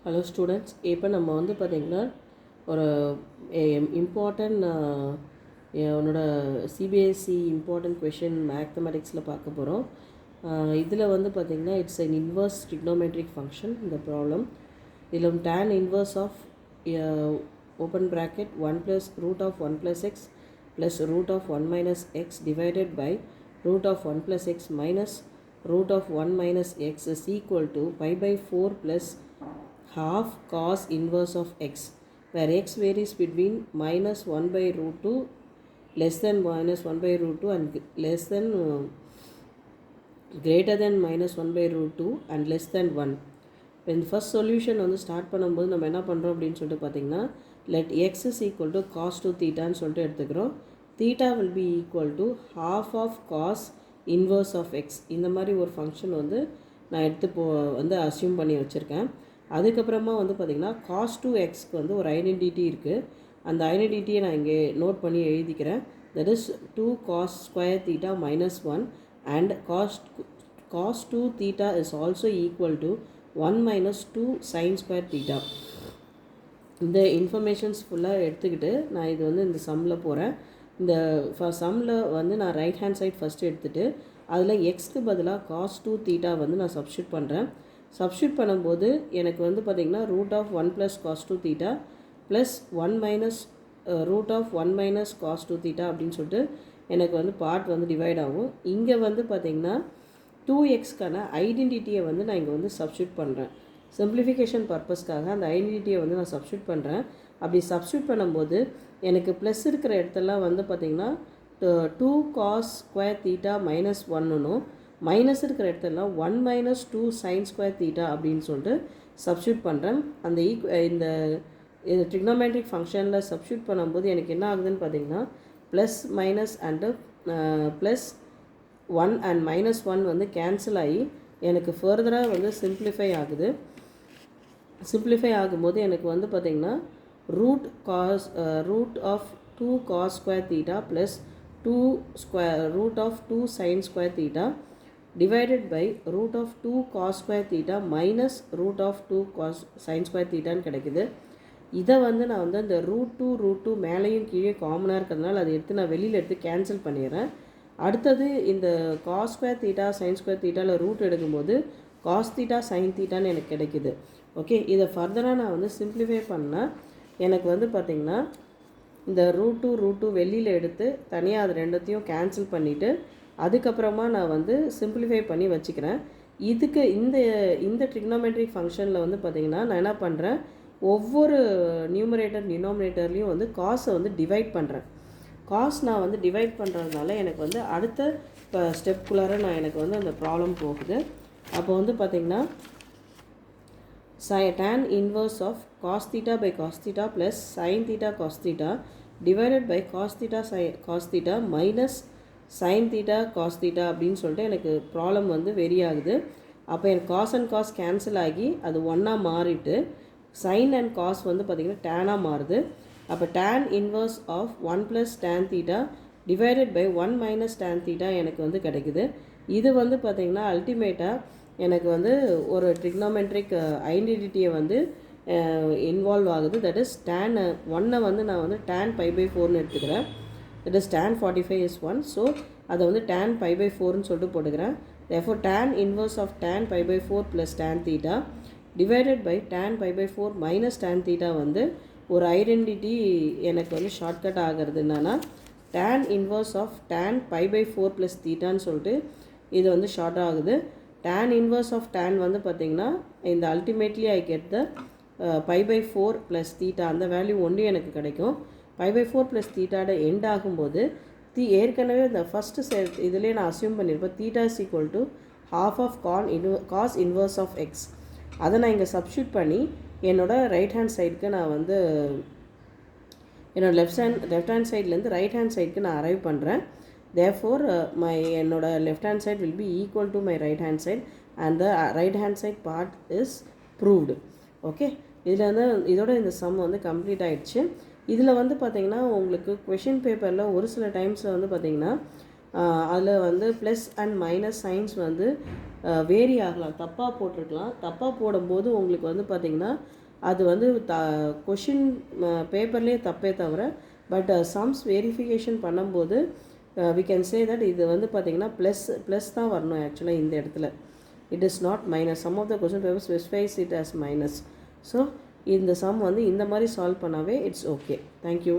Hello students, இப்போ நம்ம வந்து பார்த்திங்கன்னா ஒரு இம்பார்ட்டன்ட் உன்னோட சிபிஎஸ்சி இம்பார்ட்டன்ட் கொஷின் மேத்தமெட்டிக்ஸில் பார்க்க போகிறோம். இதில் வந்து பார்த்திங்கன்னா it's an inverse trigonometric function இந்த ப்ராப்ளம். இதில் tan inverse of open bracket 1 + √1 + x + √1 - x divided by √1 + x minus √1 - x is equal to pi/4 plus half cos inverse of x, where x varies between -1/√2 less than -1/√2 and less than greater than -1/√2 and less than 1. இப்போ இந்த first solution வந்து start பண்ணும்போது நம்ம என்ன பண்ணுறோம் அப்படின்னு சொல்லிட்டு பார்த்தீங்கன்னா let x is equal to cos 2 thetaன்னு சொல்லிட்டு எடுத்துக்கிறோம். theta will be equal to half of cos inverse of x. இந்த மாதிரி ஒரு ஃபங்க்ஷன் வந்து நான் வந்து அஸ்யூம் பண்ணி வச்சுருக்கேன். அதுக்கப்புறமா வந்து பார்த்திங்கன்னா cos 2xக்கு வந்து ஒரு ஐடென்டிட்டி இருக்குது. அந்த ஐடென்டிட்டியை நான் இங்கே நோட் பண்ணி எழுதிக்கிறேன். that is 2 cos square theta minus 1 and cos 2 theta is also equal to 1 minus 2 sin square theta. இந்த இன்ஃபர்மேஷன்ஸ் ஃபுல்லாக எடுத்துக்கிட்டு நான் இது வந்து இந்த சம்மில் போகிறேன். இந்த சம்மில் வந்து நான் ரைட் ஹேண்ட் சைட் ஃபஸ்ட்டு எடுத்துகிட்டு அதில் எக்ஸ்க்கு பதிலாக cos 2 theta வந்து நான் சப்ஸ்டியூட் பண்ணுறேன். சப்ஸ்டியூட் பண்ணும்போது எனக்கு வந்து பார்த்திங்கன்னா √1 + cos 2 theta plus 1 minus √1 - cos 2 theta அப்படின்னு சொல்லிட்டு எனக்கு வந்து பார்ட் வந்து டிவைட் ஆகும். இங்கே வந்து பார்த்திங்கன்னா 2xக்கான ஐடென்டிட்டியை வந்து நான் இங்கே வந்து சப்ஸ்டியூட் பண்ணுறேன். சிம்பிளிஃபிகேஷன் பர்பஸ்க்காக அந்த ஐடென்டிட்டியை வந்து நான் சப்ஸ்டியூட் பண்ணுறேன். அப்படி சப்ஸ்டியூட் பண்ணும்போது எனக்கு ப்ளஸ் இருக்கிற இடத்தெல்லாம் வந்து பார்த்திங்கன்னா 2 cos square theta minus 1னும் மைனஸ் இருக்கிற இடத்துலலாம் 1 minus 2 sin square theta அப்படின்னு சொல்லிட்டு சப்ஸ்டியூட் பண்ணுறேன். அந்த இந்த ட்ரிக்னோமெட்ரிக் ஃபங்க்ஷனில் சப்ஸ்டியூட் பண்ணும்போது எனக்கு என்ன ஆகுதுன்னு பார்த்தீங்கன்னா plus minus and plus 1 and -1 வந்து கேன்சல் ஆகி எனக்கு ஃபர்தராக வந்து சிம்பிளிஃபை ஆகுது. சிம்பிளிஃபை ஆகும்போது எனக்கு வந்து பார்த்திங்கன்னா root of 2 cos square theta plus √2 sin square theta divided by √2 cos square theta minus √2 cos sin square thetaன்னு கிடைக்குது. இதை வந்து நான் வந்து அந்த √2 மேலேயும் கீழே காமனாக இருக்கிறதுனால அதை எடுத்து நான் வெளியில் எடுத்து கேன்சல் பண்ணிடுறேன். அடுத்தது இந்த cos square theta sin square thetaவில் ரூட் எடுக்கும்போது cos theta sin thetaன்னு எனக்கு கிடைக்குது. ஓகே, இதை ஃபர்தராக நான் வந்து சிம்பிளிஃபை பண்ணால் எனக்கு வந்து பார்த்திங்கன்னா இந்த √2 வெளியில் எடுத்து தனியாக அது ரெண்டுத்தையும் கேன்சல் பண்ணிவிட்டு அதுக்கப்புறமா நான் வந்து சிம்பிளிஃபை பண்ணி வச்சுக்கிறேன். இதுக்கு இந்த ட்ரிக்னோமெட்ரிக் ஃபங்க்ஷனில் வந்து பார்த்திங்கன்னா நான் என்ன பண்ணுறேன், ஒவ்வொரு நியூமரேட்டர் டினாமினேட்டர்லேயும் வந்து காசை வந்து டிவைட் பண்ணுறேன். காஸ் நான் வந்து டிவைட் பண்ணுறதுனால எனக்கு வந்து அடுத்த இப்போ ஸ்டெப்குள்ளார எனக்கு வந்து அந்த ப்ராப்ளம் போகுது. அப்போ வந்து பார்த்திங்கன்னா tan inverse of cos theta by cos theta plus sin theta cos theta divided by cos theta minus sin theta cos theta அப்படின்னு சொல்லிட்டு எனக்கு ப்ராப்ளம் வந்து வெரி ஆகுது. அப்போ எனக்கு காஸ் அண்ட் காஸ் கேன்சல் ஆகி அது ஒன்றா மாறிட்டு sin அண்ட் காஸ் வந்து பார்த்திங்கன்னா டேனாக மாறுது. அப்போ tan inverse of 1 + tan theta divided by 1 minus tan theta எனக்கு வந்து கிடைக்குது. இது வந்து பார்த்திங்கன்னா அல்டிமேட்டாக எனக்கு வந்து ஒரு ட்ரிக்னோமெட்ரிக் ஐடென்டிட்டியை வந்து இன்வால்வ் ஆகுது. தட் இஸ் tan 1 வந்து நான் வந்து tan pi/4ன்னு எடுத்துக்கிறேன். That is tan 45 is 1. So அதை வந்து tan pi/4ன்னு சொல்லிட்டு போட்டுக்கிறேன். therefore tan inverse of tan pi/4 plus tan theta divided by tan pi/4 minus tan theta வந்து ஒரு ஐடென்டிட்டி எனக்கு வந்து ஷார்ட்கட் ஆகிறது என்னன்னா tan inverse of tan pi/4 plus thetaன்னு சொல்லிட்டு இது வந்து ஷார்ட் ஆகுது. tan inverse of tan வந்து பார்த்திங்கன்னா இந்த ultimately I get the pi/4 plus theta அந்த வேல்யூ ஒன்று எனக்கு கிடைக்கும். pi/4 plus thetaட எண்ட் ஆகும்போது ஏற்கனவே இந்த ஃபஸ்ட்டு இதுலேயே நான் அஸ்யூம் பண்ணியிருப்பேன் theta is equal to half of cos inverse of x. அதை நான் இங்கே சப்ஸ்டியூட் பண்ணி என்னோடய ரைட் ஹேண்ட் சைடுக்கு நான் வந்து என்னோடய லெஃப்ட் ஹேண்ட் சைட்லேருந்து ரைட் ஹேண்ட் சைடுக்கு நான் அரைவ் பண்ணுறேன். therefore என்னோட left hand side will be equal to my right hand side and the right hand side part is proved. Okay, இதில் வந்து இதோட இந்த சம் வந்து கம்ப்ளீட் ஆகிடுச்சு. இதில் வந்து பார்த்திங்கன்னா உங்களுக்கு கொஷின் பேப்பரில் ஒரு சில டைம்ஸில் வந்து பார்த்திங்கன்னா அதில் வந்து ப்ளஸ் அண்ட் மைனஸ் சைன்ஸ் வந்து வேரி ஆகலாம், தப்பாக போட்டிருக்கலாம். தப்பாக போடும்போது உங்களுக்கு வந்து பார்த்திங்கன்னா அது வந்து கொஷின் பேப்பர்லேயே தப்பே தவிர, பட் சம்ஸ் வெரிஃபிகேஷன் பண்ணும்போது வி கேன் சே தட் இது வந்து பார்த்திங்கன்னா ப்ளஸ் தான் வரணும் ஆக்சுவலாக இந்த இடத்துல. It is not minus. Some of the question paper specifies it as minus. So இந்த சம் வந்து இந்த மாதிரி சால்வ் பண்ணாவே இட்ஸ் ஓகே. தேங்க்யூ.